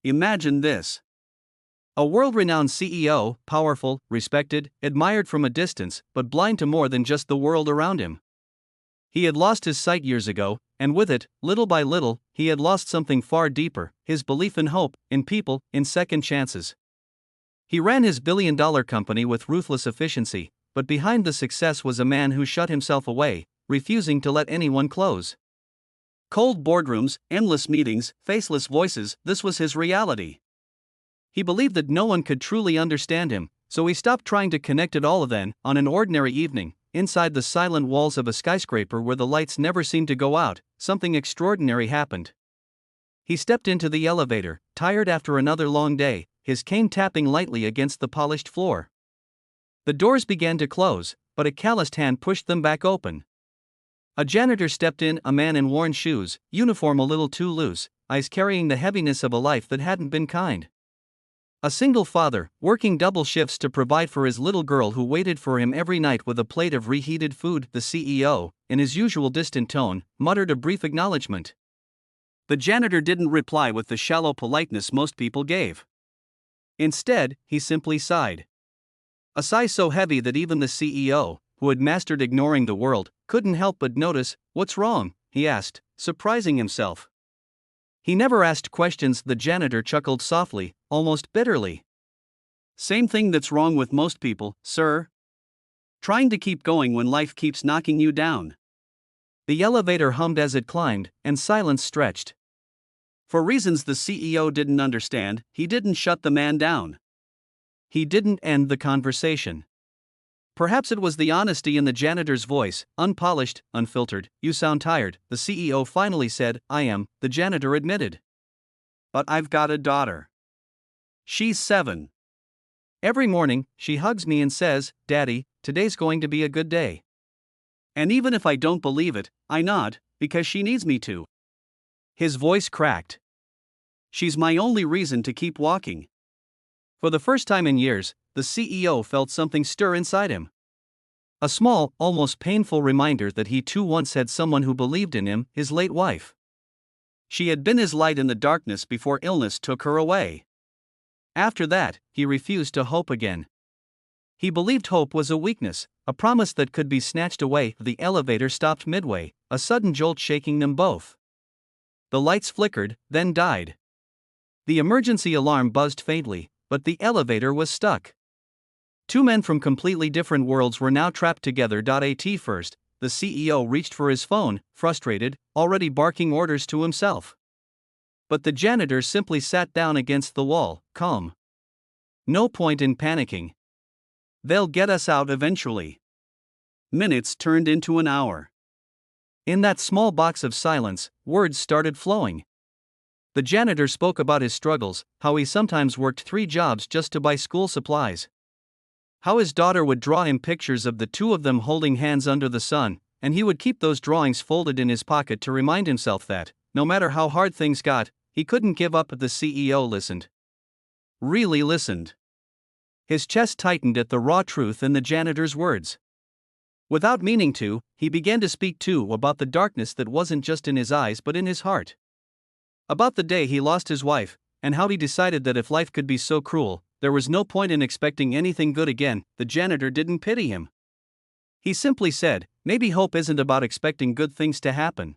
Imagine this. A world-renowned CEO, powerful, respected, admired from a distance, but blind to more than just the world around him. He had lost his sight years ago, and with it, little by little, he had lost something far deeper: his belief in hope, in people, in second chances. He ran his billion-dollar company with ruthless efficiency, but behind the success was a man who shut himself away, refusing to let anyone close. Cold boardrooms, endless meetings, faceless voices, this was his reality. He believed that no one could truly understand him, so he stopped trying to connect it all. Then, on an ordinary evening, inside the silent walls of a skyscraper where the lights never seemed to go out, something extraordinary happened. He stepped into the elevator, tired after another long day, his cane tapping lightly against the polished floor. The doors began to close, but a calloused hand pushed them back open. A janitor stepped in, a man in worn shoes, uniform a little too loose, eyes carrying the heaviness of a life that hadn't been kind. A single father, working double shifts to provide for his little girl who waited for him every night with a plate of reheated food. The CEO, in his usual distant tone, muttered a brief acknowledgement. The janitor didn't reply with the shallow politeness most people gave. Instead, he simply sighed. A sigh so heavy that even the CEO, who had mastered ignoring the world, couldn't help but notice. "What's wrong?" he asked, surprising himself. He never asked questions. The janitor chuckled softly, almost bitterly. "Same thing that's wrong with most people, sir. Trying to keep going when life keeps knocking you down." The elevator hummed as it climbed, and silence stretched. For reasons the CEO didn't understand, he didn't shut the man down. He didn't end the conversation. Perhaps it was the honesty in the janitor's voice, unpolished, unfiltered. "You sound tired," the CEO finally said. "I am," the janitor admitted. "But I've got a daughter. She's 7. Every morning, she hugs me and says, 'Daddy, today's going to be a good day.' And even if I don't believe it, I nod, because she needs me to." His voice cracked. "She's my only reason to keep walking." For the first time in years, the CEO felt something stir inside him. A small, almost painful reminder that he too once had someone who believed in him, his late wife. She had been his light in the darkness before illness took her away. After that, he refused to hope again. He believed hope was a weakness, a promise that could be snatched away. The elevator stopped midway, a sudden jolt shaking them both. The lights flickered, then died. The emergency alarm buzzed faintly, but the elevator was stuck. Two men from completely different worlds were now trapped together. At first, the CEO reached for his phone, frustrated, already barking orders to himself. But the janitor simply sat down against the wall, calm. "No point in panicking. They'll get us out eventually." Minutes turned into an hour. In that small box of silence, words started flowing. The janitor spoke about his struggles, how he sometimes worked 3 jobs just to buy school supplies. How his daughter would draw him pictures of the two of them holding hands under the sun, and he would keep those drawings folded in his pocket to remind himself that, no matter how hard things got, he couldn't give up. The CEO listened. Really listened. His chest tightened at the raw truth in the janitor's words. Without meaning to, he began to speak too about the darkness that wasn't just in his eyes but in his heart. About the day he lost his wife, and how he decided that if life could be so cruel, there was no point in expecting anything good again. The janitor didn't pity him. He simply said, "Maybe hope isn't about expecting good things to happen.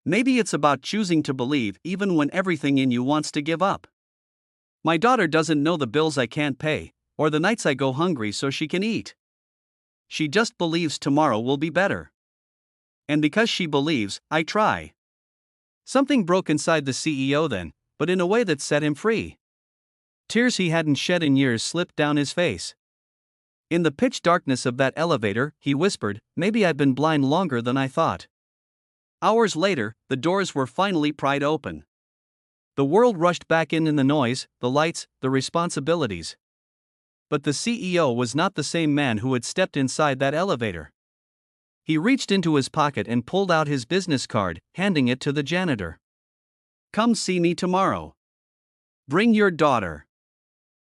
Maybe it's about choosing to believe even when everything in you wants to give up. My daughter doesn't know the bills I can't pay, or the nights I go hungry so she can eat. She just believes tomorrow will be better. And because she believes, I try." Something broke inside the CEO then, but in a way that set him free. Tears he hadn't shed in years slipped down his face. In the pitch darkness of that elevator, he whispered, "Maybe I've been blind longer than I thought." Hours later, the doors were finally pried open. The world rushed back in the noise, the lights, the responsibilities. But the CEO was not the same man who had stepped inside that elevator. He reached into his pocket and pulled out his business card, handing it to the janitor. "Come see me tomorrow. Bring your daughter."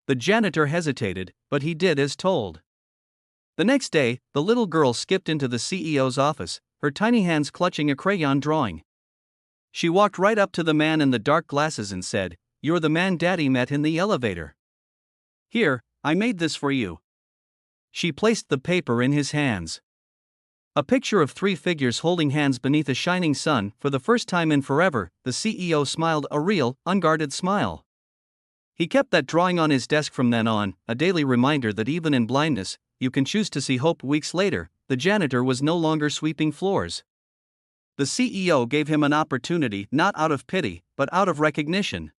The janitor hesitated, but he did as told. The next day, the little girl skipped into the CEO's office, her tiny hands clutching a crayon drawing. She walked right up to the man in the dark glasses and said, you're the man Daddy met in the elevator. Here, I made this for you. She placed the paper in his hands. A picture of three figures holding hands beneath a shining sun. For the first time in forever, the CEO smiled a real, unguarded smile. He kept that drawing on his desk from then on, a daily reminder that even in blindness, you can choose to see hope. Weeks later, the janitor was no longer sweeping floors. The CEO gave him an opportunity, not out of pity, but out of recognition.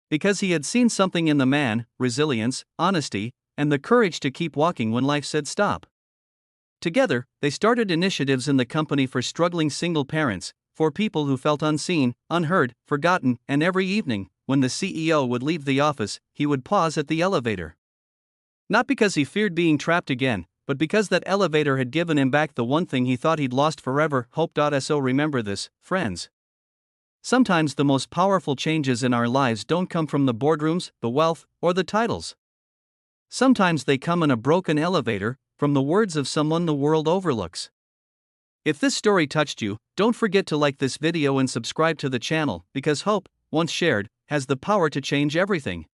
Because he had seen something in the man: resilience, honesty, and the courage to keep walking when life said stop. Together, they started initiatives in the company for struggling single parents, for people who felt unseen, unheard, forgotten, and every evening, when the CEO would leave the office, he would pause at the elevator. Not because he feared being trapped again, but because that elevator had given him back the one thing he thought he'd lost forever: hope.so. Remember this, friends. Sometimes the most powerful changes in our lives don't come from the boardrooms, the wealth, or the titles. Sometimes they come in a broken elevator, from the words of someone the world overlooks. If this story touched you, don't forget to like this video and subscribe to the channel, because hope, once shared, has the power to change everything.